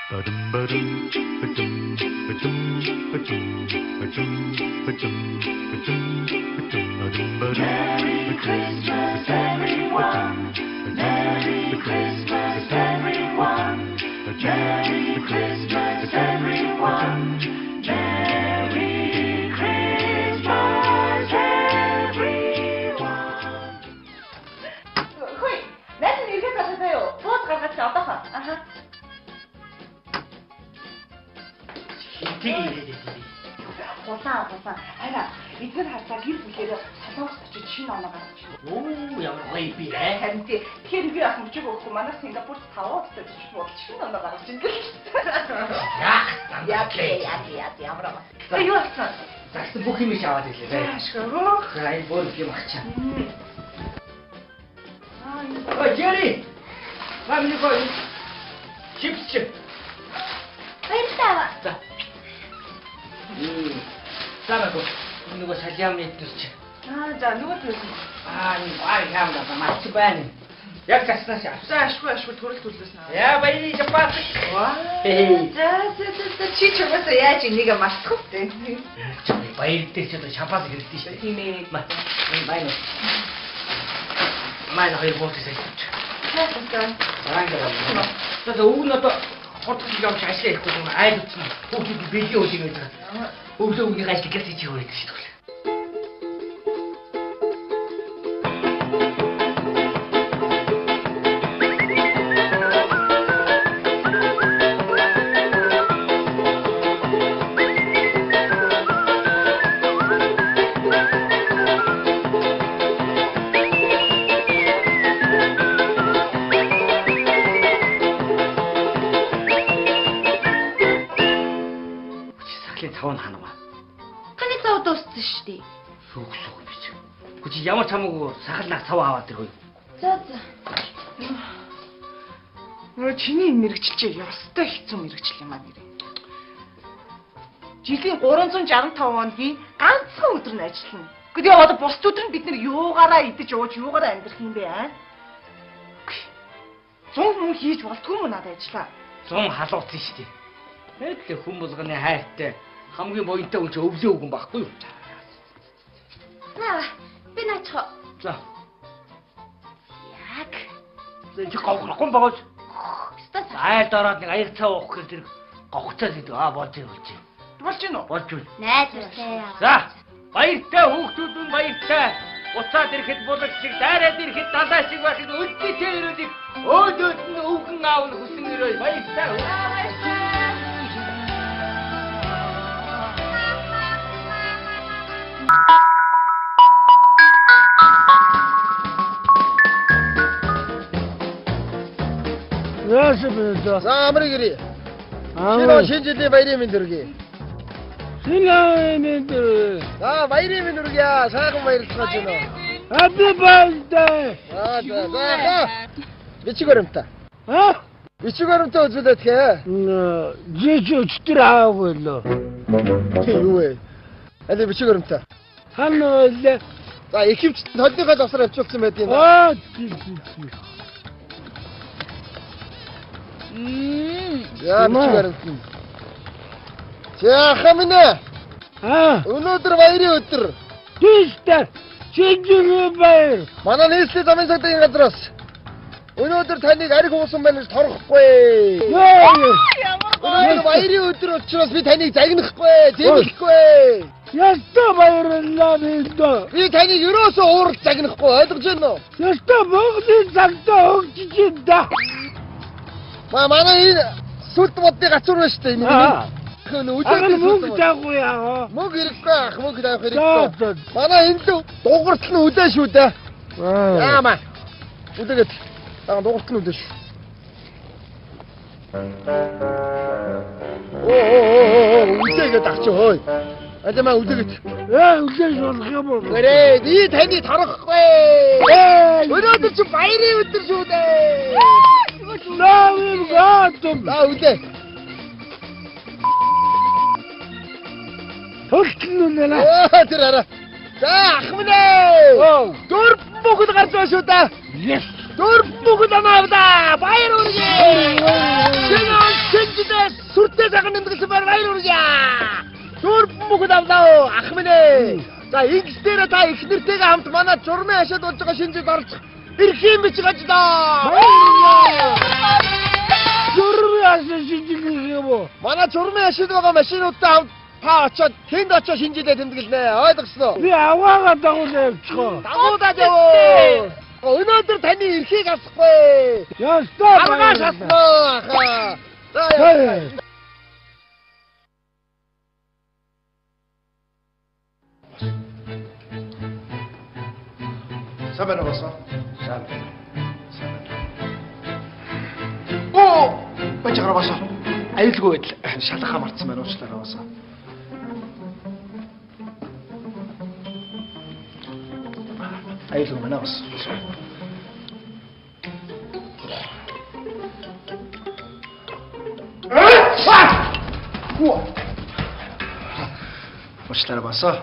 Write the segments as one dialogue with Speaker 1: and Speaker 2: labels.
Speaker 1: Christmas, everyone. Merry Christmas, everyone. Merry Christmas, everyone. Merry Christmas, everyone.
Speaker 2: Хөөе, найз нь ирэх байх заяа. Бууд гаргаж одоохон. Аха.
Speaker 3: Хинтэг ирээд байна.
Speaker 2: Улаан. Хараа, эдгээр хацаа гэр бүлээр солонгост очиж шинэ оноо гаргаж байна.
Speaker 3: Оо, ямар гоё би ээ.
Speaker 2: Харин тий. Тэгэхээр би бас мөчөг өгөхгүй манай Сингапурт 5 удаа очиж болж шинэ оноо гаргаж байна. Яа, ямар аа. Юу болсон?
Speaker 3: Загт бүх юм шаваад ирлээ.
Speaker 2: Ашгүй.
Speaker 3: Гай бүр юм ачаа. Ой, Jerry. Вам не coi. Чипс.
Speaker 2: Баярлалаа.
Speaker 3: За. Самаго. Нөгөө салиам ядчих.
Speaker 2: За нөгөө төлөв.
Speaker 3: Энэ яамда мач байна. Яг таснаас яа.
Speaker 2: За ашгүй төрөл төлөөснө.
Speaker 3: Яа баярын жапат.
Speaker 2: За чи чамаас яаж энийг мартах вэ?
Speaker 3: Баяртай ч одоо шапаас хэрэгтэй шүү дээ.
Speaker 2: Тийм ээ.
Speaker 3: Байна. Манай хоёр бооттой. За өвгөн одоо хотод явж ажиллаа ихгүй юм айл утсан хүүхдүүд бэлгийн үйл ингэж байгаа. Өвлөө өвгний ажил гэж чи хөөд шүү дээ. Ямар чамаагүй сахалнаа цав аваад иргүй.
Speaker 2: За. Нөө чиний мэрэгчлээ ёстой хэцүү мэрэгчл юм аа нэрээ. Жилийн 365 хоногийн ганцхан өдөр нь ажиллана. Гэхдээ одоо бус өдөр нь бид нэр юугаараа идэж ууж юугаараа амьдрах юм бэ аа? Зун хүн хийж болтгүй юм надад ажиллаа.
Speaker 3: Зун халууцсан шүү дээ. Тэгэл хүн болгоны хайртай хамгийн боёнтой хүн ч өвлөө өгөн байхгүй юу?
Speaker 2: Наа би наачаа.
Speaker 3: За.
Speaker 2: Яг.
Speaker 3: Чи говхрохгүй багаж.
Speaker 2: Стас.
Speaker 3: Айл дороод нэг аяг цаа уух гэх тэр говхцаа гэдэг болж байна.
Speaker 2: Болж гинөө?
Speaker 3: Болж байна.
Speaker 2: Найзтай.
Speaker 3: За. Баяртай хүүхдүүд нь баяртай. Уцаад ирэхэд булаг шиг дайраад ирэхэд далай шиг байхад үлдээтэй өрөөлийг өөдөөд нь өвгөн аав нь хүсэн өрөө баяртай.
Speaker 4: За амрыгри. 신жил리 바이리민 들기.
Speaker 5: 신라민 들.
Speaker 4: 아 바이리민 들기야. 사금 바이리 쳐주노.
Speaker 5: Happy birthday.
Speaker 4: 자. 미치거름다.
Speaker 5: 어?
Speaker 4: 미치거름다 어쩌다 어떻게?
Speaker 5: 제주 주더라고 일로.
Speaker 4: 왜? 아니 미치거름다.
Speaker 5: 한노래.
Speaker 4: 자 ekip 던데가 잡스라 쪽좀 했더니. 야 미치거름다. 자 하민네. өнөөдөр баярын өдөр.
Speaker 5: Тийштэй. Чинжлэх баяр.
Speaker 4: Манай нийслэлийн замын цагтын газраас өнөөдөр таныг ариг уусан байна гэж торгохгүй. Өнөөдөр баярын өдөр учраас би таныг загнахгүй, зэмлэхгүй.
Speaker 5: Ястаа баярлалаа бидөө.
Speaker 4: Би таныг ерөөсөө уурж загнахгүй, ойлгож байна уу?
Speaker 5: Ястаа бүгдийн цагтаа өгч дээ.
Speaker 4: Манай энэ сүлд модны гацуур байна шүү дээ.
Speaker 5: Мөнгө жаагүй яа.
Speaker 4: Мөнгө хэрэггүй ах, мөнгө даах хэрэггүй. Манай энэ дуурт нь үлээ шүү дээ. Яамаа. Үлээгээд. Дуурт нь үлээ шүү. Үлээгээд авчих хөөе. Ажимаа үлээгээд.
Speaker 5: Үлээж болох юм уу?
Speaker 4: Гэрээ, би таны тарахгүй. Өнөөдөр чи баярын өдөр шүү дээ.
Speaker 5: Лавын гатом.
Speaker 4: Үлээ.
Speaker 5: Хөлтнүнэ.
Speaker 4: Тэр араа. За ахмнээ. Дөрв бүгд гарч байгаа шүү дээ.
Speaker 5: Yes.
Speaker 4: Дөрв бүгд амаавда. Баяр хүргэе. Шинэ баяр хүргье. Зүр бүмгд авлаа ах минь ээ. За ингэснээр та их нэртэйгээ хамт манай журмын хашаад болж байгаа шинжид орж ирэх юм биш гаждаа.
Speaker 5: Журмын хашаа шинжих юм уу?
Speaker 4: Манай журмын хашаад байгаа машинуудтай хамт та очоод тэнд очоо шинжилгээ тэмдэглэнэ. Ойлгосноо?
Speaker 5: Би аваагаа дагуулаа явчихоо.
Speaker 4: Дагуудаад явуу. Өнөөдөр таны эрхийг авахгүй.
Speaker 5: Ястаа
Speaker 4: Аргаас хатнаа. За яа. Сабана босоо. Сабана. Оо! Бачаараа босоо. Аюулгүй байдал шалах хамаарсан байна уучлаарай босоо. Аюулгүй байна босоо. Уучлаарай босоо.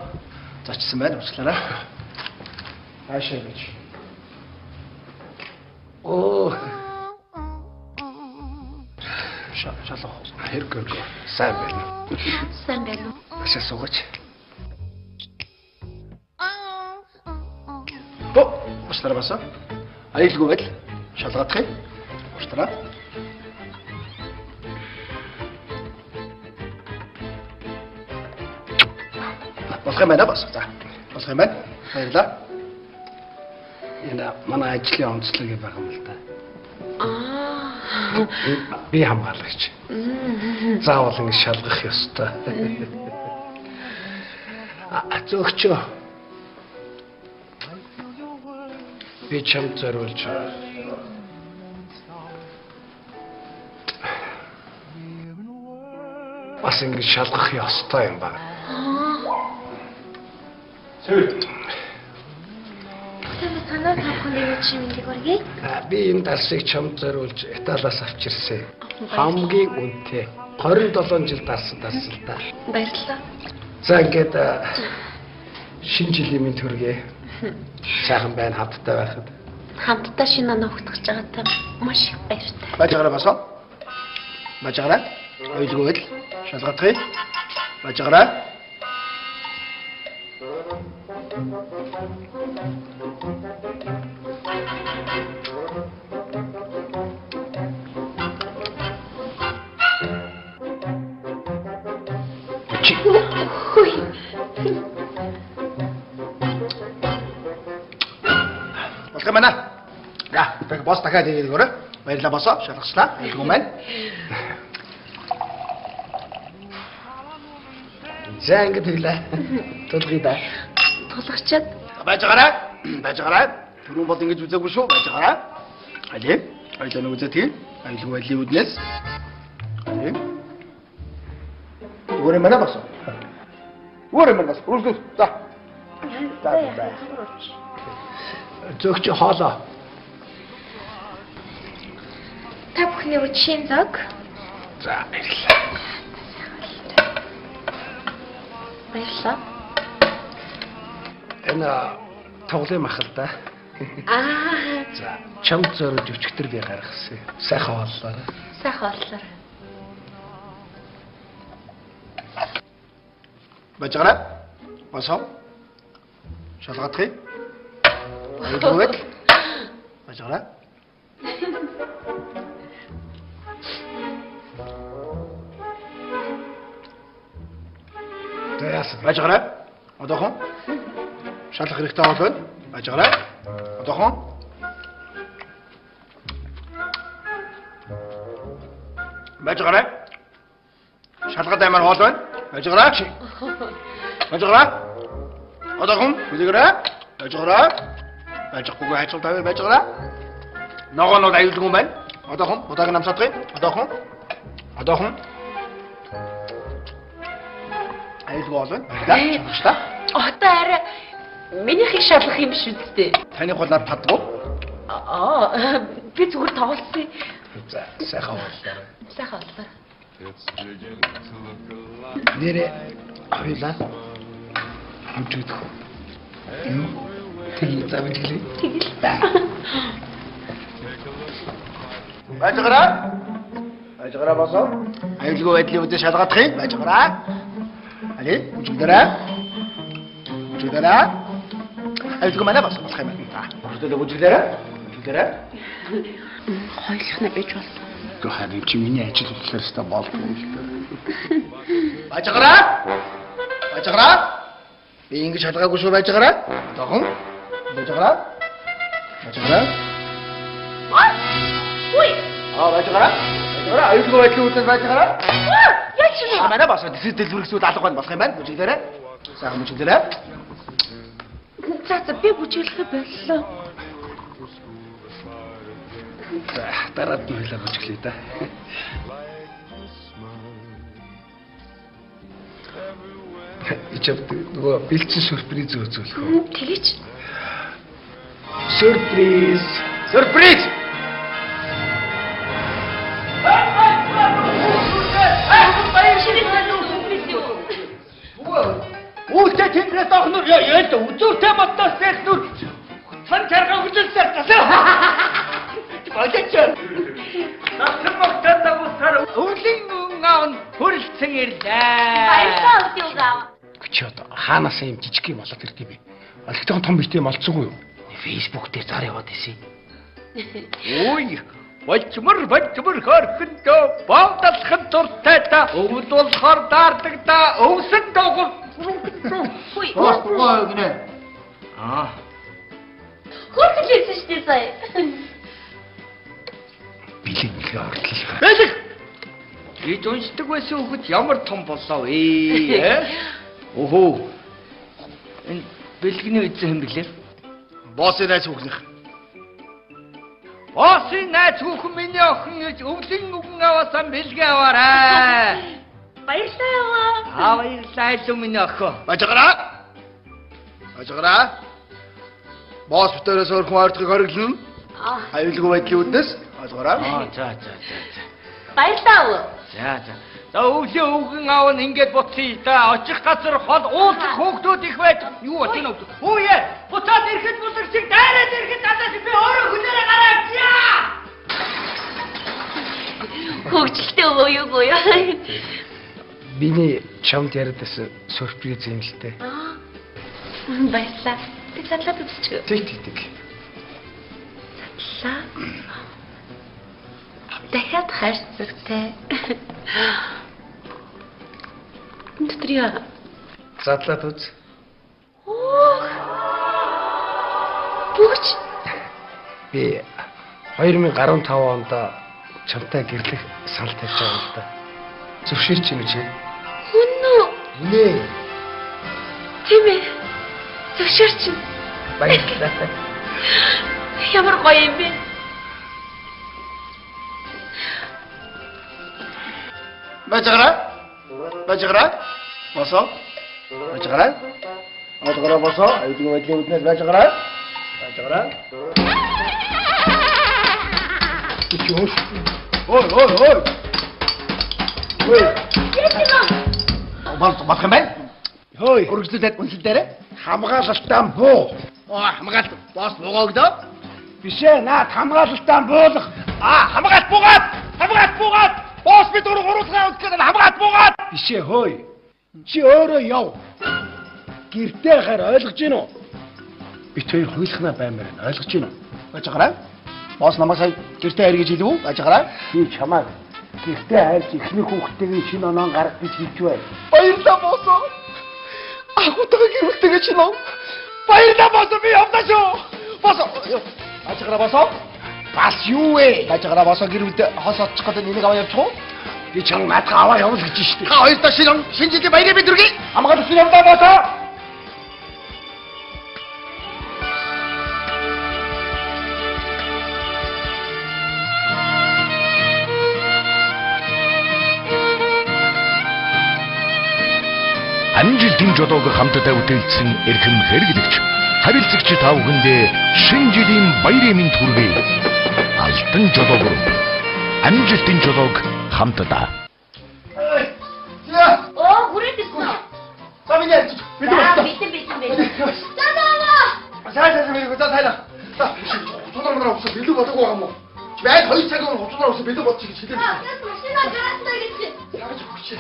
Speaker 4: Зочсон байна уучлаарай. Аашаа гэж. Оо. Шалах. Хэрэг. Сайн байна.
Speaker 6: Сайн байна уу?
Speaker 4: Ашаа суугач. Оо, уучлаарай босоо. Аюулгүй байдал шалгадах юм. Уучлаарай. Болох юм байна босоо. За. Болох юм байна. Баярлалаа. Энэ манай ажлын онцлог байгаа юм л да. Би хамгаалагч. Заавал ингэ шалгах ёстой. Зөөгчөө. Би чамд зориулж бас ингэ шалгах ёстой юм байна.
Speaker 6: Танаа тавхны чи минийг оргий.
Speaker 4: Би энэ дарсыг чамд зориулж Италиас авчирсан. Хамгийн үнэтэй 27 жил дарсан л да.
Speaker 6: Баярлалаа.
Speaker 4: За ингээд шинэ жилийн минь төргий. Сайхан байна хамтдаа байхад.
Speaker 6: Хамтдаа шинэ оноо хөтгөж байгаатай маш их баяртай.
Speaker 4: Бажаараа босоо. Бажаараа. Аюулгүй байдал шалгадах. Бажаараа. Болох юм байна. За, тэг бос дахиад хийгээд өгөөрэй. Баярлалаа босоо. Шалгачлаа. Аюулгүй байна. За ингэж хэлээ. Тулгий да.
Speaker 6: Тулгачаад
Speaker 4: Бажаараа. Бажаараа. Түрүүн бол ингэж үзээгүй шүү. Бажаараа. Али. Айлын үзэтгэе. Аюулгүй байдлын үднээс. Али. Өөрөө мана босоо. Өөрөө мана босоо. Үргэлж. За. За. Зөөгч хоолоо.
Speaker 6: та бүхний үчийн зог.
Speaker 4: За баярлалаа.
Speaker 6: Баярлалаа.
Speaker 4: Энэ тоглоом ахал да. За чамд зориулж өчтөр би гаргасан. Сайхан боллоо.
Speaker 6: Сайхан боллоо.
Speaker 4: Бажаараа. Босоо. Шалгадах. Аюулгүй. Бажаараа. Тэс бажаараа. Одоохон шалгах хэрэгтэй болно. Бажаараа. Одоохон бажаараа. Шалгад аймаар хоол байна. Бажаараа. Бажаараа. Одоохон үлгэрээ. Бажаараа. Бажахгүй хайцуул тавь бажаараа. Ногоонод аюулгүй байна. Одоохон удааг намсадгыг. Одоохон. Одоохон. Аюулгүй болно. Баярлалаа.
Speaker 6: Одоо арай миний их шалгах юм шүү дээ.
Speaker 4: Таны гол над падгүй.
Speaker 6: Би зүгээр тоглосон.
Speaker 4: За сайхан боллоо.
Speaker 6: Сайхан боллоо.
Speaker 4: Нэрээ хоёлаа. Үдүдх. Тэг за бичлээ.
Speaker 6: Тэгэл.
Speaker 4: Бажаараа. Ажгараа босоо. Аюулгүй байдлын үдэ шалгадах юм. Ажгараа. Али, үжигдэрэ. Үжигдэрэ. Аюулгүй манай босох юм байна. Үрдэлээ үжигдэрэ. Үжигдэрэ.
Speaker 6: Хойлох нь байж болно.
Speaker 4: Харин чи миний ажил болохоор өстой болов юм шүү дээ. Ажгараа. Ажгараа. Би ингэж шалгаагүй шүү ажгараа. Тохон. Ажгараа. Ажгараа.
Speaker 6: Ой!
Speaker 4: Ажгараа. Ажгараа аюулгүй байдлын үдэ ажгараа.
Speaker 6: Яа чи нэ?
Speaker 4: Манай босоо дэлгэрэгсүүд алга байна болох юм байна. Үжигдэрэ. Сайхан үжигдэрэ.
Speaker 6: За би бүжиглэхэ боллоо.
Speaker 4: Дараад нь хэлээ бүжиглэе да. Ичэв нөгөө бэлчин сюрприз үзүүлэх үү?
Speaker 6: Тэгэж.
Speaker 4: Сюрприз. Сюрприз.
Speaker 3: Үүлтэй тэндээс ахнур яа үзүүртэй модоос тэснүр сан чарга хөдөлсөөр тасаа. Багчаа. Насмагтаа дагуулсаар өвлийн аав хөрөлцөн ирлээ.
Speaker 6: Баярлалаа өдөөгаа.
Speaker 5: Чи одоо хаанаас юм жижиг юм болоод ирд юм бэ? Олигтойгоо том биштэй малцсангүй юу? Фэйсбүүк дээр зар яваад исэн.
Speaker 3: Ой, бачмар хорхондоо бааталхан туртай та өвд болохоор даардаг та өвсөн доогор.
Speaker 6: Ой.
Speaker 4: Босгоо гинэ.
Speaker 6: Хөргөл ирсэн шүү дээ сая.
Speaker 5: Бэлэг ихэ ортлоо.
Speaker 3: Бэлэг. Ид уншдаг байсан хүүхэд ямар том болоо вэ? Охоо. Энэ бэлгэний эзэн хэм блэ?
Speaker 4: Боссын найз хүүхнийх.
Speaker 3: Боссын найз хүүхэн миний охин гэж өвлийн үгэн аваасан бэлгээ аваарай.
Speaker 6: Баярлалаа.
Speaker 3: Баярлалаа илүү миний охин.
Speaker 4: Ажгараа. Ажгараа. Босс бүтээрээс өрхөн ойртгийг хориглоно. Аюулгүй байдлын үднэс. Ажгараа.
Speaker 3: За.
Speaker 6: Баярлалаа.
Speaker 3: За. За өвлийн үгэн аав нь ингэж буцъя да. Очих газар хол уулзах хөөгтүүд их байж. Юу болчих нь вэ? Хүүе. Буцаад ирэхэд бүлэг шиг дайраад ирэхэд надад би өөрөө хүлээрээ гараа авчаа.
Speaker 6: Хөгжилтэй өвөө юу гоё.
Speaker 5: Биний чамд яриадсан сюрприз юм л дээ.
Speaker 6: Баярлалаа. Би задлаад үзчихв.
Speaker 5: Тэг.
Speaker 6: Задлаа. Дахиад хайрцагтай. Өдрийа.
Speaker 5: Задлаад үз.
Speaker 6: Бүгч.
Speaker 5: Би 2015 онд чамтай гэрлэх санал тавьж байгаа юм да. Зөвшөөрч юм чи.
Speaker 6: Үнэн.
Speaker 5: Нэ.
Speaker 6: Тийм ээ. Зөвшөөрч.
Speaker 5: Баярлалаа.
Speaker 6: Ямар гоё юм бэ?
Speaker 4: Ажгараа. Босоо. Ажгараа. Босоо. Аюулгүй байдлын үднэс ажгараа. Ой. Балх юм байна. Хөөе. Хөргөлдөд үнсэлдээрээ хамгаалалтаа буу. Хамгаалт. Босс буугоогдоо.
Speaker 5: Бишээ наад хамгаалалтаа буулах.
Speaker 3: Хамгаалт буугаад. Босс би дөрөв хуруулгаа үзгээд хамгаалт буугаад.
Speaker 5: Бишээ хөөе. Чи өөрөө яв. Гэртээ хаар ойлгож гин үү? Бид хоёр хуйлахна баймаар ойлгож гин үү?
Speaker 4: Ажгараа. Босс намайг сая гэртээ хайр гэж хэлв үү? Ажгараа.
Speaker 5: Би чамайг гэртээ хайрч ихний хүүхдтэйгээ шинэ оноо гаргах гэж хэлж байна.
Speaker 4: Баярлалаа боссоо. Ахутайгаа гэрүүлтэйгээ чинь нөө.
Speaker 3: Баярлалаа боссоо би явдаа шүү.
Speaker 4: Боссоо. Ажгараа боссоо.
Speaker 5: Бас юу вэ?
Speaker 4: Ажгараа боссоо гэрүүлтэй хос очих гэдэг нэгийг аваа явчих уу?
Speaker 5: Би чам наадга аваа явуул гэж штэ.
Speaker 4: Та хоёртаа шинэ жилийн баярыг бидрүүгээ.
Speaker 3: Хамгаалт чинь явдаа боссоо.
Speaker 7: Амжилтын жолоог хамтдаа үтээлсэн эрхэм хэрэглэгч харилцагч та бүхэндээ шинэ жилийн баярын мэнд хүргэе. Алтан жолоо гүр. Амжилтын жолоог хамтдаа.
Speaker 6: Хүрээд ирсэн.
Speaker 4: Саминя.
Speaker 6: Битэн. За.
Speaker 4: Сайн мэрэг за тайлаа. За. Тулгармаар авсан билүү бодоагүй юм уу? 매일 거의 차가 어쩌다고 매도 멋지게 제대로.
Speaker 6: машина гараасна гэж.
Speaker 4: Яаж өгч.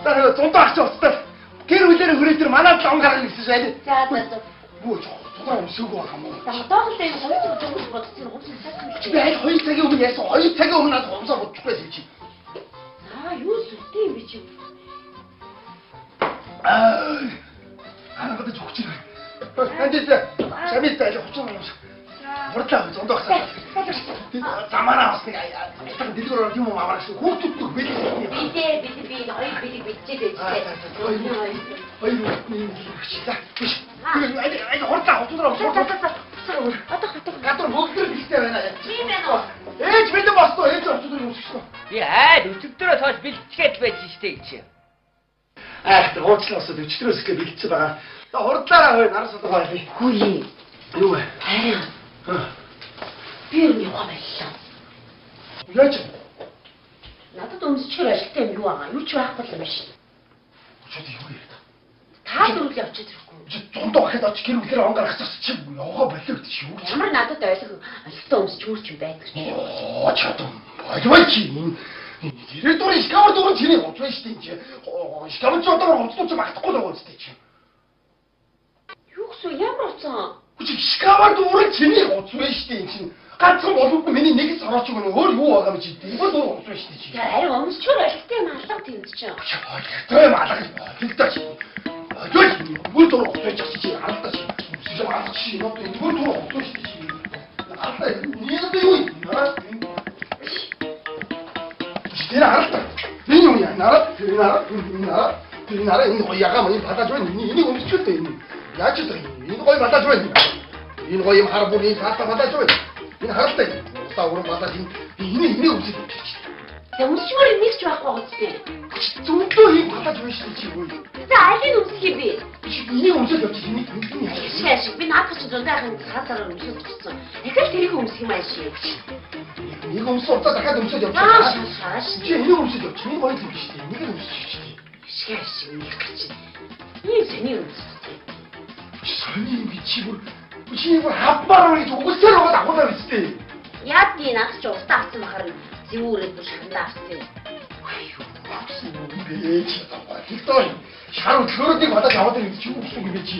Speaker 4: Дараа зундаа авч явах. Гэр бүлэрээ хүрээдэр манад лон гаргана гэсэн шээ.
Speaker 6: За за.
Speaker 4: Бүү тутаа өмсөөгөө хам уу.
Speaker 6: За одоохон л хоёр цаг бодсон гомсон цаас.
Speaker 4: 매일 거의 цагийн өмнө яасан 2 цагийн өмнө надад гомсоо бодчихгүй байсан чи.
Speaker 6: Юу сүртэй юм бэ чи?
Speaker 4: Надад зөвч. Эндээс шамид байж хуцсан юм. Хурдлаа зундаа авах. Замаараа бас нэг айтан дэлгүүр юм аваад шүү. Хүүхдүүд бэлээ.
Speaker 6: Би хоёр бэлэг бичээд байж.
Speaker 4: Хоёр за. Ай хурдлаа хуцсан. Гадар мөгдөр бэлтэй байна.
Speaker 6: Тийм байна уу?
Speaker 4: Ээж бэлэн бостоо ээж хуцсан юм шүү.
Speaker 3: Би өчигдөрөө тоож бэлтгээд байж штэ гэж.
Speaker 4: Уучлаарай өчтөрөөс ихэ бэлдсэн байгаа. Хурдлаараа хой нарас одоо бай.
Speaker 6: Хүйе.
Speaker 4: Юу вэ?
Speaker 6: Харин. Би юу яваалаа.
Speaker 4: Яаж?
Speaker 6: Надад өмсчээр ажилтаа юм юу байгаа? Юу ч байхгүй юм биш.
Speaker 4: Чод юу яриад?
Speaker 6: Та дөрүл явчихад ирэхгүй.
Speaker 4: Зундаа ахад оч гэр бүлээр он гаргах чи яваа болоо гэж юу?
Speaker 6: Ямар надад ажилтаа өмсч үүрч юм байдаг ч.
Speaker 4: Чод. Баяр чи. Директор скавар дөрөв чиний гоцсон шүү дээ. Скавар ч одоо гоцсон ч магтахгүй л байгаа үстэй чи.
Speaker 6: Юу гэсэн ямар уцсан?
Speaker 4: Чи скавар дөрөв чиний гоцсон шүү дээ чи. Ганцхан болов миний нэг сараач өгнө өөр юу байгаа юм чи. Иймэр дөрөв гоцсон шүү дээ чи.
Speaker 6: Харин өмсчөр ажилтаа юм алга тийм ч.
Speaker 4: Тэр юм алга. Хэлдэг чи. Юу бүр дөрөв гоцсон чи алга чи. Чи алга чи нот бүр дөрөв гоцсон шүү дээ чи. Алга нэг юу юм аа? Тэр харалтаа. Энэ юу яа? Нараа энэ гоёгаа мань 받아줘. энийг өмсчүүл дээ энэ. Яаж ч энэ гоё 받아줘. Энэ гоё юм хар бүр энэ цаатаа 받아줘. Энэ харалтаа. Та өөрөө 받아줘. энийг өмсөж.
Speaker 6: Өмсчмөр нэг ч байхгүй гоцтой.
Speaker 4: Зүгтөө ийм 받아줘 шүү чи юу.
Speaker 6: За алийг өмсөх юм бэ?
Speaker 4: Энийг өмсөж явчих энийг яа.
Speaker 6: Шиш би наадах чи зундаахын цаатаар өмсөж өгсөн. Дахиад тэрийг өмсөх юм аа ши.
Speaker 4: Нэг өмсөж удаа дахиад өмсөж явчих. Чи энийг өмсөж явчих. Энэ гоё юм биш үү? Энийг өмсөж явчих.
Speaker 6: Шиш нэг гэж. Ийм сэний өмсөх.
Speaker 4: Сони би чи бүр хавбараа гэж үгсээр байгаа дагуулаа биз дээ.
Speaker 6: Яа тийм наач ч устаа авсан махаар зүүрээд бүр шандаа авсан.
Speaker 4: Ээж тэгтээ шар өглөөрөдийг бодож аваад ирэх чи юу гэсэн юм бэ чи?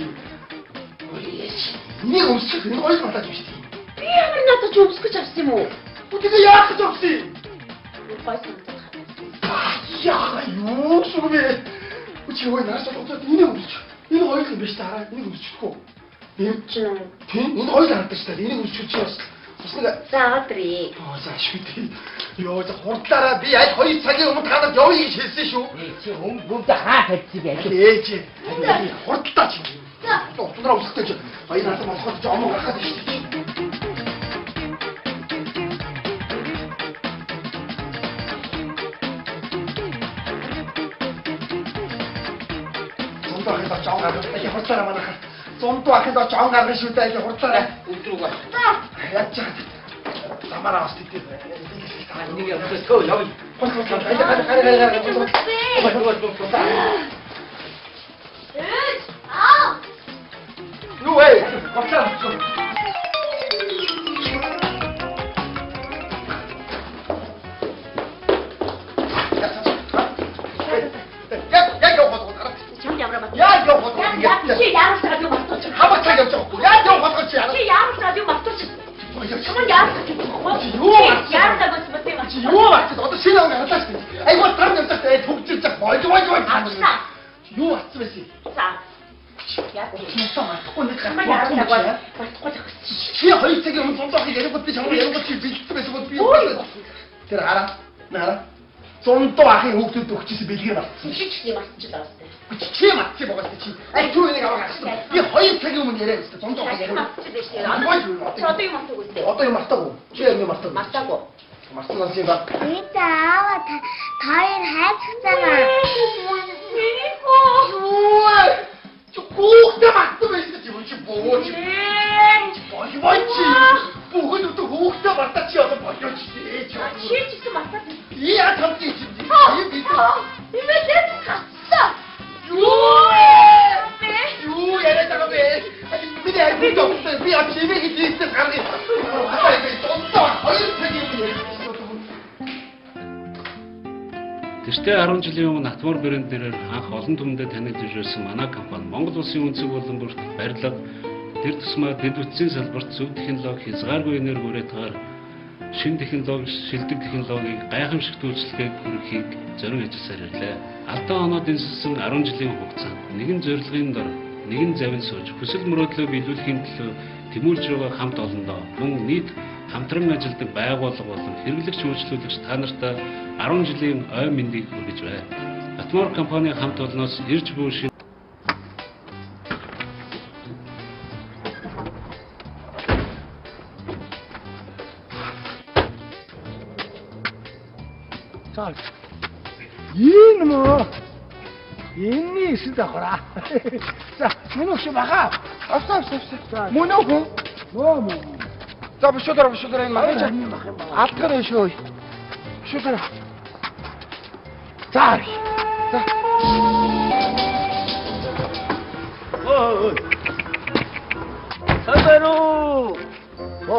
Speaker 4: Энийг өмсөх энэ гоё бодож биш тийм.
Speaker 6: Би ямар надад ч өмсөх гэж авсан юм уу?
Speaker 4: Тэгээ яах гэж өгсөн?
Speaker 6: Гоё санагдах.
Speaker 4: Яа юу гэсэн бэ? Чи юу наас бодож энийг өмсөх. Энэ гоё юм биш таа. Энийг өмсөхгүй.
Speaker 6: Тийм.
Speaker 4: Энэ гоё харагдаж та. Энийг өмсөх чи бас
Speaker 6: За аватрий.
Speaker 4: За шүтээ. Йоо за хурдлаараа би аль 2 цагийн өмнө танад явъя гэж хэлсэн шүү.
Speaker 3: Чи бүгд хаа тавьчих яа.
Speaker 4: Ээж. Хурдтаа чи. Уцнараа өсөхтэй чи. Баяр насаа болоход ч омоо гарахад шүү дээ. Зундаа хадаа жоо гарах. Хурдлаараа манайхаа. Зундаа хадаа жоо гарах шүү дээ. Хурдлаараа.
Speaker 3: Өдрөг ба.
Speaker 4: Яаж чад. Замаараа бас тийтэй.
Speaker 3: Энийг явуулчихөө явъя.
Speaker 4: Юу вэ? Боцоо. Яг явах гэдэг.
Speaker 6: Чамд ямар бат.
Speaker 4: Яг явах гэдэг.
Speaker 6: Чи ямар цаг юм батууч.
Speaker 4: Хамаг цаг явж байгаа юм. Яг явах гэдэг чи яа.
Speaker 6: Чи ямар цаг юм батууч. Чамд ямар цаг юм.
Speaker 4: Юу
Speaker 6: ямар цаг юм батууч.
Speaker 4: чи юу бац одоо шинэ аваа хатаа шүү. Айгуу тар нэмтэй төгжиж байгаа. Бойж. Юу бац вэ?
Speaker 6: За. Яа.
Speaker 4: Чимсэн мартахгүй нэг
Speaker 6: Чамд ямар цаг байна. Батахгүй л.
Speaker 4: чи 2 цагийн өмнө зундаа хийх ярингууд би чамд ярингууд чи бэлдсэн байсан бол би тэр хараа. Зундаа ахын хүүхдүүд өгчээсээ бэлгээр батсан.
Speaker 6: Шич юм болчихлоо.
Speaker 4: Чи матчи байгаа чи. Ай түр энийг аваад гасан. Би 2 цагийн өмнө яриа гэсэн. Зундаа яриа.
Speaker 6: Одоо юм мартаг үстэй.
Speaker 4: Одоо юм мартаагүй. Чи юм мартаагүй.
Speaker 6: Мартаагүй.
Speaker 4: Мартсан юм ба.
Speaker 8: Бид аава таир хайцгацгаа.
Speaker 6: Миний хоо.
Speaker 4: Чи хүүхдээ мартсан байсан чи юу чи бооч. Бойч. Бүгд хүүхдээ мартаа чи одоо боёоч.
Speaker 6: Чи ч гэсэн мартаа.
Speaker 4: Яа тавьчих чи.
Speaker 6: Имэдэт хатса.
Speaker 4: Юу яриад байгаа бэ? Би яа би очив би очив гэж хэлсэн гаргая. Хатаа би тонтоо хоёр цагийн
Speaker 9: Тэртээ 10 жилийн өмнө Атмор брэнд нэрээр анх олон түмэндээ танигдж ирсэн манай компани Монгол Улсын өнцөг болон бүрт барилга, тэр тусмаа дэд бүтцийн салбарт зөв технологи, хязгааргүй энерги уриатгаар шинэ технологи, шилдэг технологиг гайхамшигт үйлчлэгийг хүргэхийг зорин ажилласаар ирлээ. Алдан оноод энэссэн 10 жилийн хугацаанд нэгэн зорилгын дор нэгэн завин сууж хүсэл мөрөөдлөө биелүүлэхийн төлөө тэмүүлж байгаа хамт олондоо мөн нийт хамтран ажилладаг байгууллага болон хэрэглэгч үйлчлүүлэгч та нартай 10 жилийн ой мэндийг хүргэж байна. Атмор компани хамт олноос ирж буй шинэ
Speaker 4: Энэ мөө. Энэ исэн давхраа. За, минь өшөө бага. Авсаа. Мөн үү? Мөө. За, бишүүдэр энэ маа. Алдгар өшөө. Бишүүдэр. За.
Speaker 3: Ой. Сабару.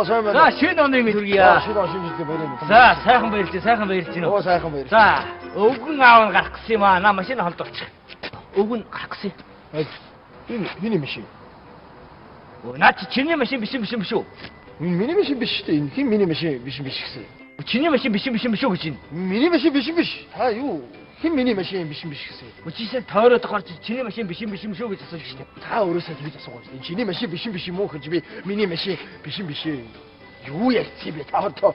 Speaker 4: сайн байна.
Speaker 3: За, шинэ оны мэд хүргье.
Speaker 4: Шинэ он шинжтэй байна.
Speaker 3: За, сайхан баярлж байна.
Speaker 4: Сайхан баярлж.
Speaker 3: За, өвгөн аав нь гарах гэсэн юм аа. На машин холдооч. Өвгөн гарах гэсэн.
Speaker 4: Энэ миний машин.
Speaker 3: Наа чи чиний машин биш үү?
Speaker 4: Миний машин биш шүү дээ. Энэ хин миний машин биш гэсэн.
Speaker 3: Чиний машин биш үү гэж байна.
Speaker 4: Миний машин биш. Та юу? Хин миний машин биш гэсэн.
Speaker 3: Өчигдөр тойроод гарч чиний машин биш үү гэж асууж штеп.
Speaker 4: Та өөрөөсөө тэгж асуугаа шүү дээ. Чиний машин биш юм уу гэж би миний машин биш. Юу ярьчих бэ? Та одоо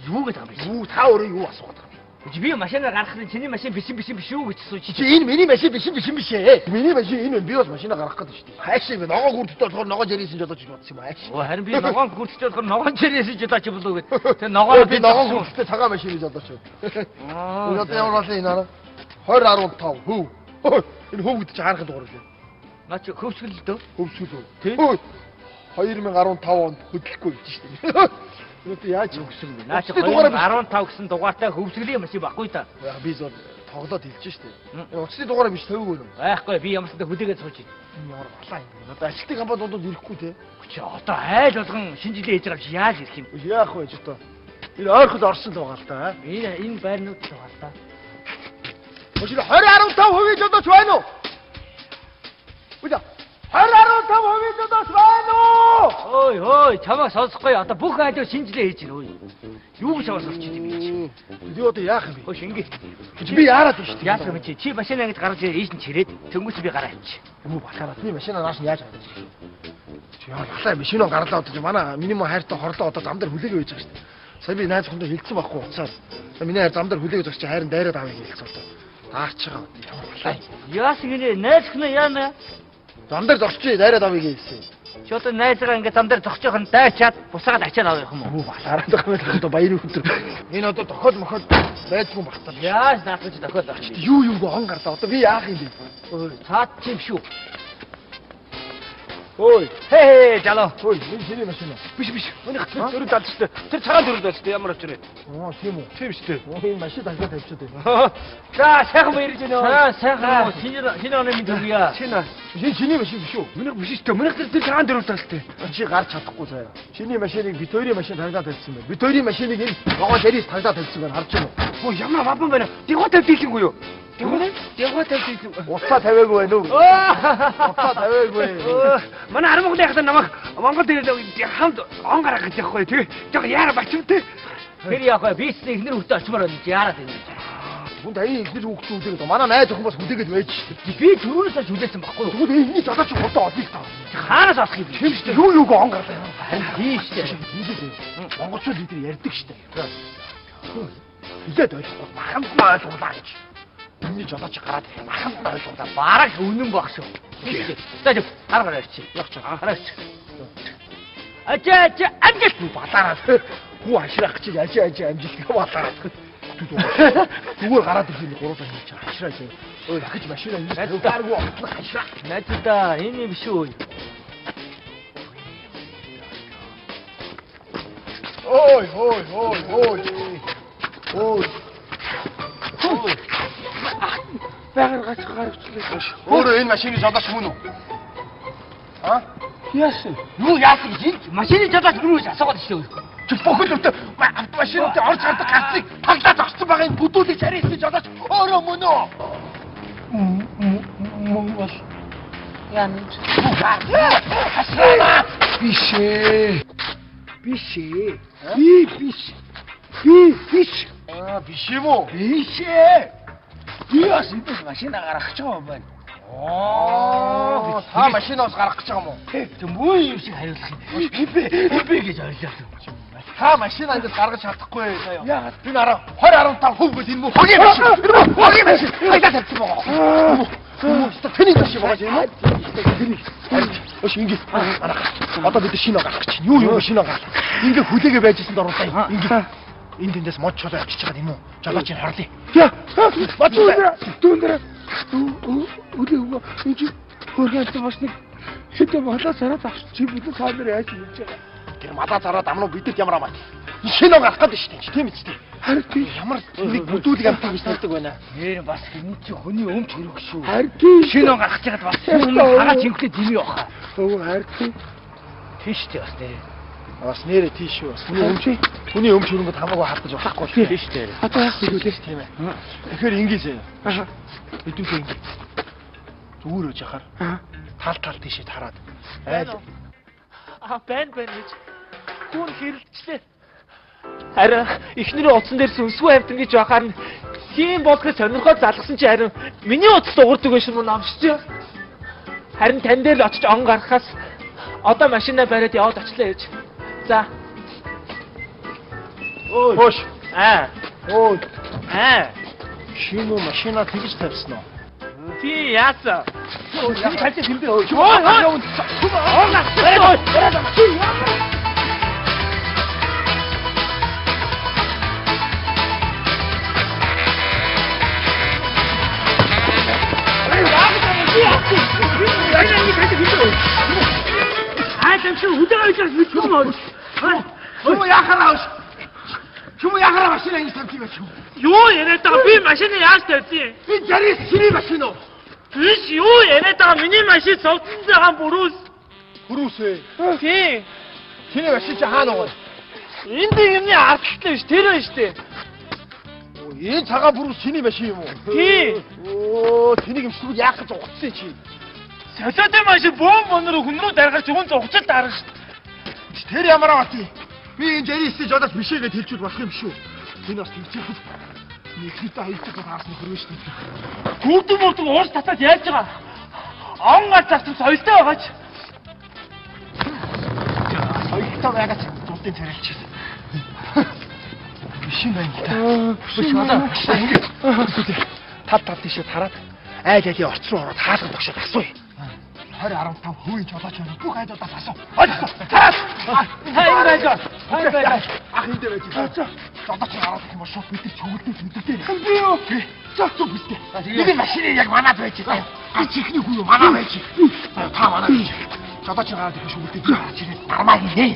Speaker 3: юу гэдэг юм бэ?
Speaker 4: Юу та өөрөө юу асуугаад байгаа юм?
Speaker 3: Би машинаар гарахад чиний машин биш үү гэж асууж
Speaker 4: чи энэ миний машин биш ээ. Миний машин энэ би бас машинаа гаргах гэдэг шүү дээ. Хайшиг ногоо гүрдтэй болохоор ногоо жирийсэн жолооч бодсон юм ааш.
Speaker 3: Оо харин би ногоо гүрдтэй болохоор ногоо жирийсэн жолооч болов уу гэдэг. Тэгээ ногоо
Speaker 4: би ногоо гүрдтэй цагаан машины жолооч. Аа. Одоо явуулаа энэ араа. 2015 хөв. Энэ хөв гэдэг чи хаанхын дугаар вэ?
Speaker 3: Наа чи хөвсгөл дөө.
Speaker 4: Хөвсгөл үү? Тий. 2015 онд хөдлөхгүй гэж шүү дээ. Өнөөдөр яаж хөвсгөл вэ?
Speaker 3: Наа чи 2015 гэсэн дугаартай хөвсгөлийн машин баггүй та.
Speaker 4: Би зөв тоглоод хэлж шүү дээ. Уцны дугаараа биш тавиг үү?
Speaker 3: Байхгүй би ямарсандаа хүлээгээд сууж байна.
Speaker 4: Ямар балаа юм. Одоо ажилтны компаниудад ирэхгүй те.
Speaker 3: Чи одоо айл болгон шинэ жилийн ээж байгаа чи яаж ирэх юм?
Speaker 4: Яах вэ ч одоо. Энэ ойрхол орсон л байгаа л та.
Speaker 3: Энэ байрнууд л байгаа л та.
Speaker 4: Өчигдөр 20-15% жодож байна уу? Үгүй 20-15% жодож байна уу?
Speaker 3: Ой, чамаа сонсохгүй. Одоо бүх айл шинжилгээ хийж ирээ. Юу гэж сонсож чинь би.
Speaker 4: Би одоо яах юм бэ?
Speaker 3: Хөөш ингэ.
Speaker 4: Би яарад байна шүү дээ.
Speaker 3: Яах юм чи машинаа ингэж гаргаж ийш нь чирээд тэнгуүч би гараа авчих.
Speaker 4: Юу бахараад би машинаа нааш нь яаж гаргаж ирэх юм? Чи яа халаа машинаа гарлаа одоо манай минимум хайртай хорлоо одоо зам дээр хүлээгээ байж байгаа шүү дээ. Сая би найз хүндээ хэлсэн байхгүй уцаас. Миний хайр зам дээр хүлээгээ зогч хайрын дайраад авъя хэлсэн одоо. Таарч байгаа ямар халаа.
Speaker 3: Яас ингэ найз хүн яана?
Speaker 4: Зам дээр зогч дайраад авъя гэсэн.
Speaker 3: Чи одоо найзгаа ингэ зам дээр зогсож байгаа нь дайчаад бусаад ачаад авах юм уу?
Speaker 4: Балаараад байгаа юм одоо баяр өдөр. Энэ одоо тохиол мохол байдгүй багтаа.
Speaker 3: Яаж наах гэж тохиол авах.
Speaker 4: Юу он гарлаа. Одоо би яах юм бэ?
Speaker 3: Ой, цаад чим шүү. Ой, хээ жалаа.
Speaker 4: Ой, энэ чиний машин уу?
Speaker 3: Биш. Өнөх дөрөв далж штэ. Тэр цагаан дөрөв далж штэ ямар очроо.
Speaker 4: Оо, тийм үү?
Speaker 3: Тийм штэ.
Speaker 4: Энэ машин дахиад тавьчихад байна.
Speaker 3: За, сайхан баярж байна. Сайхан. Шинэ оны минь дүргийа.
Speaker 4: Чиний машин биш үү?
Speaker 3: Өнөх биш штэ. Өнөх тэр цагаан дөрөв далж штэ.
Speaker 4: Чи гарч чадахгүй заяа. Чиний машиныг бит хоёрын машин тавьдаа тавьсан байна. Бит хоёрын машиныг энэ ногоо шарис тавьдаа тавьсан байна. Харж байна уу?
Speaker 3: Оо, ямар бабан байна. Дигоо тавьдийлэнгүй юу? Дигоо тавьдийлэн.
Speaker 4: Уцаа тавиагүй байна уу? Уцаа тавиагүй.
Speaker 3: Манай армагны хатан намайг Монгол дээр хамт он гарах гэж явахгүй тий. Жог яара бачимтэй. Тэр яах вэ? Би ч ихнэр хөлтөө очмоор байна. Яарад байна.
Speaker 4: Хүнд аяа ихнэр хөлтөө үү? Манай найз охин бас хүлээгээд байж шүү.
Speaker 3: Би түрүүнээс хүлээсэн байхгүй юу?
Speaker 4: Тэгвэл энэний жолооч хурдан олъё та.
Speaker 3: Хаанаас олох юм бэ?
Speaker 4: Тийм шүү дээ. Юу он гарлаа.
Speaker 3: Тийм шүү дээ.
Speaker 4: Монголчууд эдгээр ярьдаг шүү дээ. Хилээд ойлгохгүй. Махамдаа ойлгуулаа гэж. Миний жолооч гараад махамдаа ойлгуулаа.
Speaker 3: Бараг үнэн баг шүү. За жив гараа ирчих. Явах чаа. Хараач. Ажаа амжилт
Speaker 4: балаараа. Хүү ашраах чи ажаа амжилт балаараа. Зүгээр гараад ирэх юм гурав дахин чи ашраа чи. Ой дахиж машинаа энэ гааргүй отлох ашраа.
Speaker 3: Найдаа энэ юм шүү.
Speaker 4: Ой.
Speaker 3: Багаар гаргачихлаа.
Speaker 4: Өөрөө энэ машины жолооч мөн үү?
Speaker 3: Яасан? Юу яасан гэж машины жолооч мөн үү асуугаад шүү.
Speaker 4: Бүхэл автомашинуудын орж гардаг ганцыг таглаад авсан байгаа энэ бүдүүлийг царайсан жолооч өөрөө мөн үү? Мөн бол янаж. Бишээ. Бишээ. Биш. Биш. Биш юм уу? Бишээ. Би бас энэ машина гаргах гэж байгаа юм байна. Та машинаас гарах гэж байгаа юм уу? Тэг муу юм шиг хариулах юм. Хибэ гэж ойлголоо. Та машина ингэж гаргаж чадахгүй. Яагаад би 20-15 хөв гэж энэ муу хогийн машин. Хогийн машин. Хайдаа тавьсан байгаа. Тэний машин байгаа юм аа. Өш ингэ. Одоо бид шинэ гаргах гэж. Юу шинэ гаргах. Ингээ хүлээгээ байжсанд оруулаа. Ингээ. Энд тэндээс мод чулуу очиж байгаа юм уу? Жолооч нь харлаа. Яа. Дүүндэр. Үлээ энэ хөргөөд бас нэг хэдэн болоо сараад авч чи бид цаанаар яаж хийж байгаа. Тэр мадаа зараад амнуу бидэд ямар амаа. Шинэ гарах гэдэг шүү дээ. Тийм үстэй. Харин тийм ямар нэг бүдүүлэг амтаг гэж хэлдэг байна. Нэр бас энэ чи хүний өмч хэрэг шүү. Харин шинэ гарах чагаад бас хагаад чинхлээ дими явах. Өө харин тийштэй бас нэр. Бас нэрээ тийш шүү. Хүний өмч хөрөнгөд хамаагүй хатаж болохгүй шүү дээ шүү дээ. Одоо яг хэлүүлээш тийм ээ. Тэгэхээр ингэсэн. Хэдүүлээ ингэ. Зүгээр үж яхаар. Тал тийшээ хараад. Байн гэж. Хүн хэрэлцлээ. Харин эхнэрийн утсан дээр сүнсгүй амтан гэж байхаар нь тийм болгож сонирхоод залгасан чи харин миний утас дуурдаг биш юм намшиж. Харин тань дээр л очиж он гарахаас одоо машинаа бариад яваад очлаа гэж. За. Ой. Ой. Шинэ машина тэгж тавьсан уу? Тий, яасан. Ой, хайч тэмдээ. Ой. Чому яхара машина ингэ тавьчих вэ? Юу яриад байгаа би машина яаж тавьчих? Би жарис чиний машин уу? Биш юу яриад байгаа миний машин цогцсон байгаа бүрүүс. Бүрүүс ээ. Тий. Чиний машин чи хаана байгаа? Энд юмны ардтай биш тэр байна штэ. Энэ цагаан бүрүүс чиний машин юм уу? Тий. Оо тэнийг юм шиг яах гэж угцсан чи? Солиотой машин бомбоноор хүн рүү даргаж хүн зугцал дарна штэ. Тэр ямар аа тий? Би энэ жаристэй жодож бишээгээд хэлчихвэл болох юм шүү. Энэ бас тэгчихвэл нэг хэдэн хоёртой хаарсан хөрвөө шүү дээ. Гүрдэн мөрдөг уурс татаад яаж байгаа? Он гар завсан соёлтой байгаач. Соёлтой байгаач зурдын царайлчихсан. Бишин байна. Биш одоо. Тал тийшээ тараад айл орц руу ороод хаалгад огшоод асууя. 20-15 хүйн жолооч байна. Бүх айдуудаас асуу. Таас. Хайн байж. Ах энэ байж. Жолооч гараад их юм шүү. Бид нар чөглөдөө. Би юу? За зүгтээ. Нэг машины яг манад байж байгаа. А чихний хүү манаа байж. Та манаа байж. Жолооч гараад их шүглдээ. Чирээ дармаа хийнэ.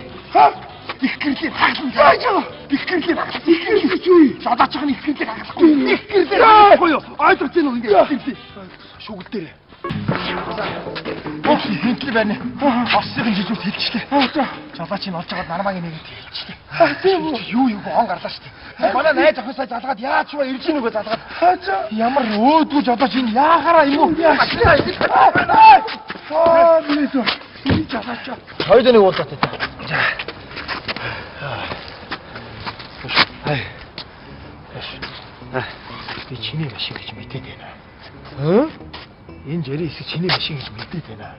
Speaker 4: Их гэрлээ хаална. Их гэрлээ. Жолооч их гэрлээ хаалахгүй. Их гэрлээ. Хөөе. Айдууч энэ ингэ. Шүглдээ. Хинтлээ байна. Оссын жижиг хэлчихлээ. Жолооч нь олж агаад нармагийн нэгэд хэлчихлээ. Тийм үү? Юу он гарлаа шүү дээ. Манай найз охинсаа залгаад яаж чуваа ирж ийн үгүй залгаад. Ямар өөдгөө жолооч энэ яахаараа юм уу? Миний дөө. Энэ жолооч. Хоёр дэх уулзаад байна. За. Би чиний машин гэж мэдээд байна. Энэ жирийн хэсэг чиний машин гэж мэдээд байна.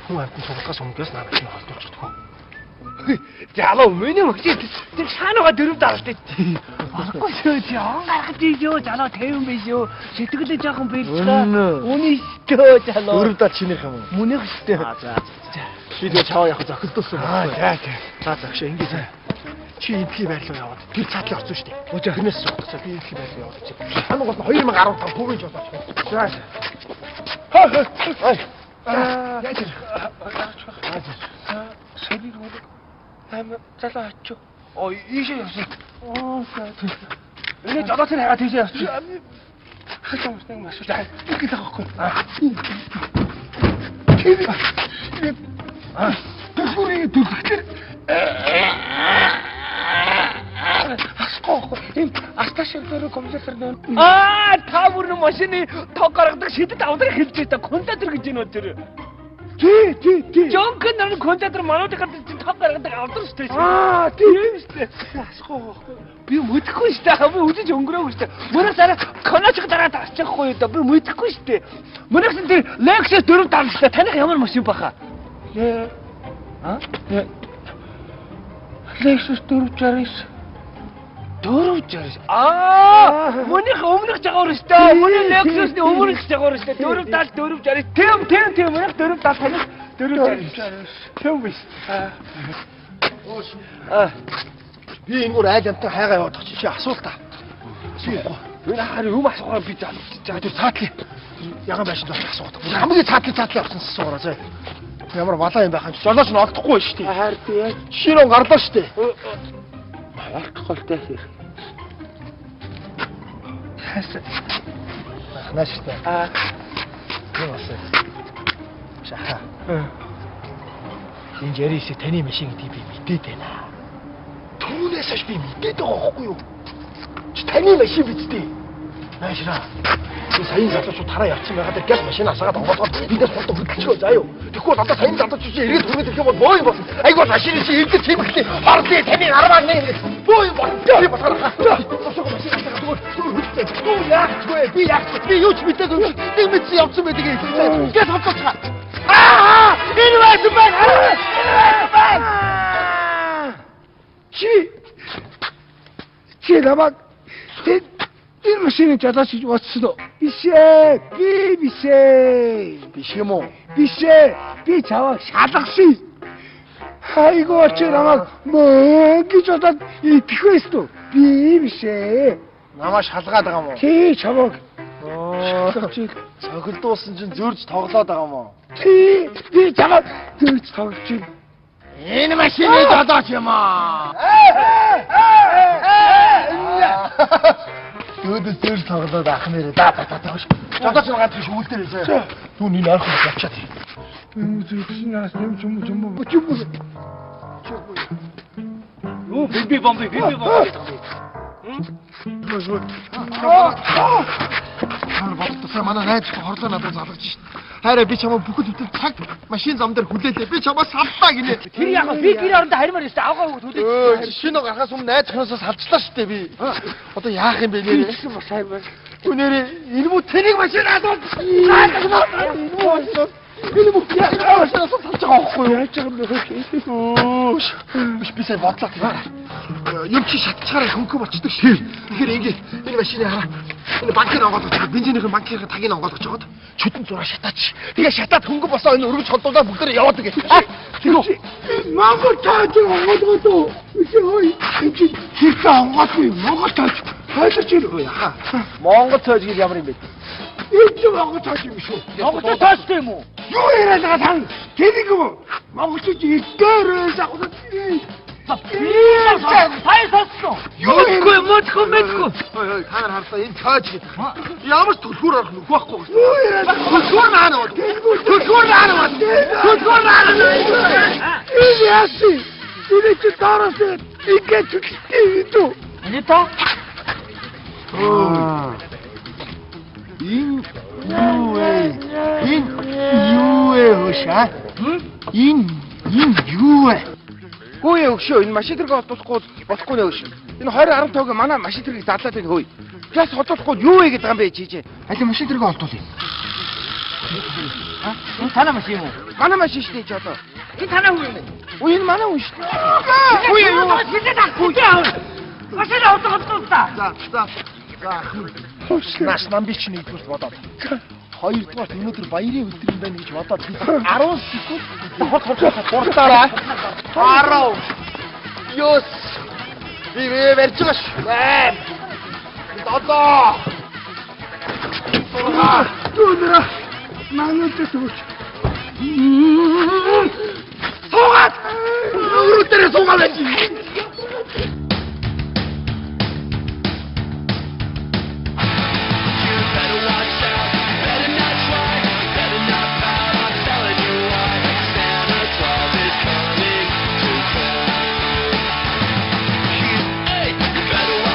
Speaker 4: Хүн амтны суулгаас өмнөөс надад чинь холдуулчихдаг. Залуу миний мөчид тэр шаанаага дөрөв дараад тий. Баггүй шүү яа. Гаргаж ийё залуу 50 биш юу. Сэтгэлээ жоохон бэлцгаа. Үнэстэй залуу. Дөрөв даа чинийх юм уу? Мөнийх шүү. За. Би тэгээ чаваа яг зохилдуулсан байна. За загшаа ингэж. Чи эдгээр байрлал яваад тэр цаатлын орсон шүү дээ. Тэрнээс суудсан би эдгээр байрлал яваад чи. Ханаг бол 2015 төвийн жолооч байна. За. Яа. Ширийг бол ам залуу очив. Ой ийшээ явсан. Энэ жолооч хайгаа тийшээ явчих. Хатаа мөртөг маш үү. Ихэд авахгүй. Тэсүрийн төлөвлөлт.
Speaker 5: асахгүй. Энэ асташир дээр компьютер дээр.
Speaker 3: Та бүрэн машины тог гаргадаг шидэд авдрах хэлж байта. Кондатер гэж юм уу тэр?
Speaker 5: Тий.
Speaker 3: Жонкэн нар кондатер манууд гадар чинь тог гаргадаг авдар шүү дээ.
Speaker 5: Тийм
Speaker 3: шүү дээ. Асахгүй. Би мэдэхгүй шүү дээ. Би үдэж өнгөрөөгүй шүү дээ. Мөрөс арай коноч дараа тарчихгүй юу да. Би мэдэхгүй шүү дээ. Мөрөс энэ Lexus 4 даралтай. Таних ямар машин баха?
Speaker 5: Lexus 469.
Speaker 3: 469. Мөнийх өмнөх жагаар шүү дээ. Мөний Lexus-ны өмнөх жагаар шүү дээ. 470 469. Тийм. Мөнийх 470 таних 469. Тийм биш.
Speaker 4: Би энэ гөр айл амтан хайгаа яваад чи асуулт та. Асуухгүй.
Speaker 3: Энэ хараа юм асуухаар би заа
Speaker 4: тэр цаатлын ягаан байшин доос асуух. Хамгийн цаатлын явсан асуугаа заа. Ямар балаа юм байх юм. Жолооч нь олдохгүй шүү дээ.
Speaker 5: Харин тий.
Speaker 4: Шинэ гарлаа шүү дээ.
Speaker 5: Олдохгүй л дээ.
Speaker 4: Наш дээ. Тийм басаа. Шаха. Энэ Жэрисийг таны машин гэдгийг би мэдээд байна. Түүнээс хойш би мэдээд байгаа байхгүй юу? Чи таны машин биз дээ. Наашра. Би саяын залуучууд тараа явцсан байгаад газ машин асаагаад онгоцоод бидээс хурдан хөдөлчихөө заа юу. Тэгэхгүй надад саяын залуучууд чи ирээд түрээд ирэх юм бол боо юм бол. Айгуу машин чи ирдэг тиймхлээ. Ордын таны армаар нэг боо юм бол. Би басарах. Би юу ч мэдээгүй юм. Нэг мэдсэн явцсан байдаг юм. Газ хоцооцгаа. Энэ байх байна.
Speaker 5: Чи намайг энэ машины жадаач гэж бодсон уу? Биш ээ.
Speaker 4: Биш юм уу?
Speaker 5: Биш ээ. Би чаваа шалгасан. Хайгоо чи намайг мөн гэж бодоод идэх байсан уу? Би биш ээ.
Speaker 4: Намаа шалгаад байгаа юм уу?
Speaker 5: Чи чаваа.
Speaker 4: Цохилдуулсан чинь зөрж тоглоод байгаа юм уу?
Speaker 5: Би чаваа зөрж тоглож байна.
Speaker 4: Энэ машины жадаач юм аа. Өөдөө зөрж тоглоод ах нэрээ тааш. Жадаач нь гадаг шүүлдэр ээ. Түүний нойрхон явчаад.
Speaker 5: Энэ зүгшин яас юм юм.
Speaker 3: Юу би бомби.
Speaker 4: Бодсон манай найз хорлоо надад залгаж шít. Хайраа би чамаа бүхэл бүтэн цаг машин зам дээр хүлээлээ. Би чамаа саллаа гинэ.
Speaker 3: Тэр яах вэ? Би гэр орондоо харимаар өстө авгаа хүлээж.
Speaker 4: Шинэ гарахаас өмнө найз хоносоо салчлаа шít би. Одоо яах юм бэ нэрээ?
Speaker 5: Бас хайр.
Speaker 4: Үнээрээ энэ муу тэнийг машин асууд. Энэ муу яах вэ? Салж байгаа байхгүй юу?
Speaker 5: Яаж байгаа юм бэ?
Speaker 4: Би сая бодлоо. Юм чи шатчихаараа хөнгө болчдөг шээ. Тэгэхээр ингэ энэ машины хараа. Энэ банкээр онгоолгож байгаа. Бензинийн банкийн тагийг онгоолгож байгаад чөтөн зураа шатаач. Тэгээ шатаад хөнгө босоо энэ өргөж холдуулаад бүгдээ яваад гэ.
Speaker 5: Тэгвэл Монгол тааж онгоолгоод уу? Энэ чи хэрэг онгоолгүй Монгол тааж. Хойлож ирээ яха.
Speaker 4: Монгол цааж гэл ямар юм бэ?
Speaker 5: Энэ ч Монгол тааж юм шүү.
Speaker 3: Монгол таажтай юм уу?
Speaker 5: Юу яриад байгаа тань? Тэнийг юм. Монголчууд идээрээс авах.
Speaker 3: Сайн сонссон. Юугүй мэдгүй.
Speaker 4: Та нар харлаа энэ цааж гэдэг. Ямар ч төлхөр арах нүх байхгүй.
Speaker 5: Юу яриад байгаа?
Speaker 4: Төлхөр наана бол. Төлхөр наана бол. Төлхөр наана.
Speaker 5: Энэ яси. Энэ чи тараас ингээд чүтээ.
Speaker 3: Энэ та?
Speaker 4: Энэ юу вэ хөшаа? Энэ юу вэ?
Speaker 5: Гүе өгшөө энэ машин тэрэг олдохгүй болохгүй нэ өгшөө. Энэ 2015-гийн манай машин тэргийг задлаад байна хөөе. Яс олдохгүй юу вэ гэдэг юм бэ чийж?
Speaker 4: Аль машин тэрэг олдуулъя.
Speaker 3: Энэ танаа машин юм уу?
Speaker 5: Манай машин шүү дээ ч одоо.
Speaker 3: Энэ танаа хүн юм.
Speaker 5: Үе энэ манай хүн шүү дээ.
Speaker 3: Үе юу? Хитэ тахгүй. Машин олдохгүй.
Speaker 4: За. Наш нам би чинь нэгдүгээр бодоод. Хоёрдугаар өнөөдөр баярын өдөр юм байна гэж бодоод 10 секунд хурдаараа 10 ёс би верч байгаа шүү. Одоо
Speaker 5: Тунра манайд төвч.
Speaker 4: суугаад өрөөдөө суугаад байж.
Speaker 1: Better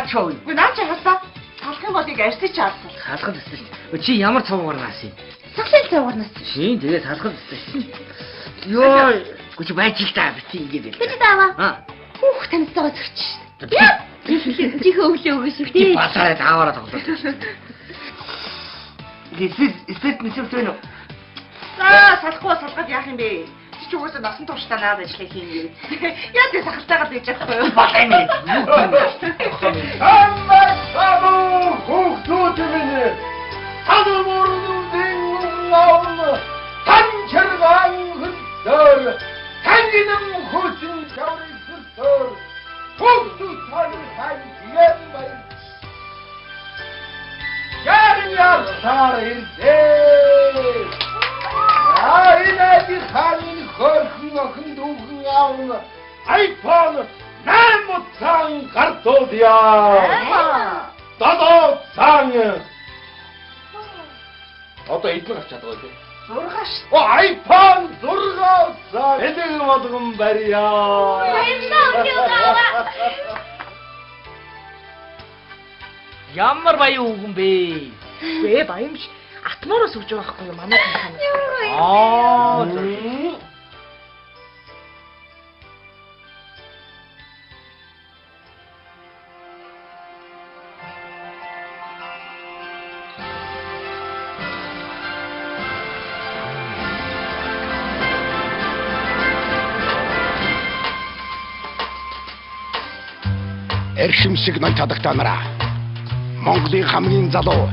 Speaker 3: шоу.
Speaker 2: Үгүй наа чи хасаа. Салхын голыг арьсаж чаасан.
Speaker 3: Салхад өссөн шүү. Чи ямар цавгаар наас юм?
Speaker 2: Салхын цавгарнаас.
Speaker 3: Шин тэгээ салхад өссөн шүү. Йоо, гүч байж л та бити ингэ бэл.
Speaker 8: Би дааваа.
Speaker 3: Аа.
Speaker 8: Хүүх танилцаагаа зөрч шин. Яа. Чи хөглөө өгөө шүү.
Speaker 3: Ти басараа таавараа тоглоо. Эсэт нэсвэр төнө.
Speaker 2: Салахгүй салгаад яах юм бэ? Чи угаасаа насан туршдаа наад ажиллах юм гээд. Яа тий сахалтайгаа дэж яахгүй юу?
Speaker 3: Болоо юм.
Speaker 5: Амар саму хүүхдүүд минь танамурын лавна танчаргаан хөдөр тангинам хөсөн чаврын хүүхдүүд таны хань юм бай. Ярин сар ирдээ. Айнади ханин хөрхөн охин дүүгэн аавна iPhone 8 цаан гардуудъя. Дадоо цаан. Одоо эдгээр гарч чадгаа үү?
Speaker 2: 6 ш.
Speaker 5: iPhone 6 цаан. Энийг болгон барья.
Speaker 3: Ямар баян үгэн бэ?
Speaker 2: Бэ баямш. Атмороос өгч байгаа байхгүй юу? Манай танханаас.
Speaker 7: Эрхэмсэг ноён чадагтаанараа Монголын хамгийн залуу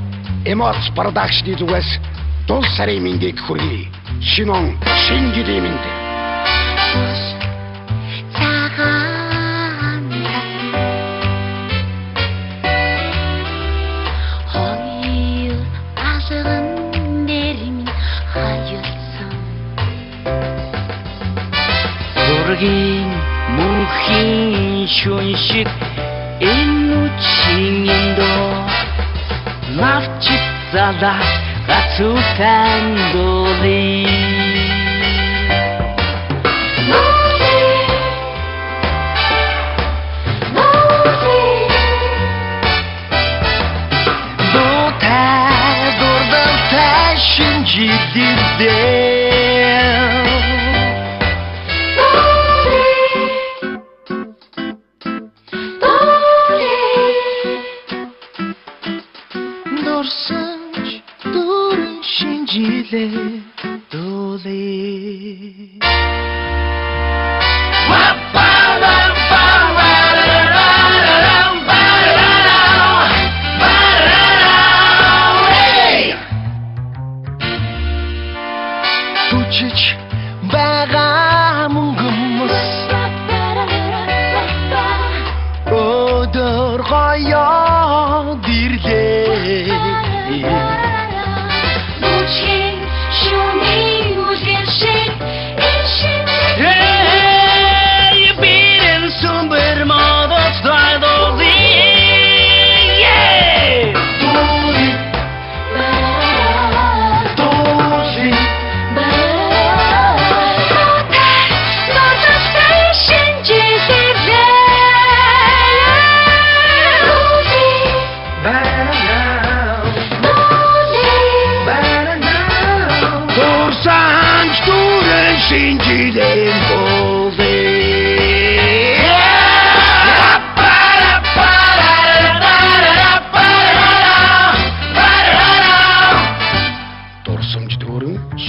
Speaker 7: Эмоц продакшны зүгээс дул сарын мэндийг хүргэе. Шинэ он шинэ жилийн мэнд.
Speaker 3: Зургийн мөнхийн шүн шиг энэ үчиндөө навчит зала гацутан доли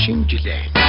Speaker 7: Шинэ жилийн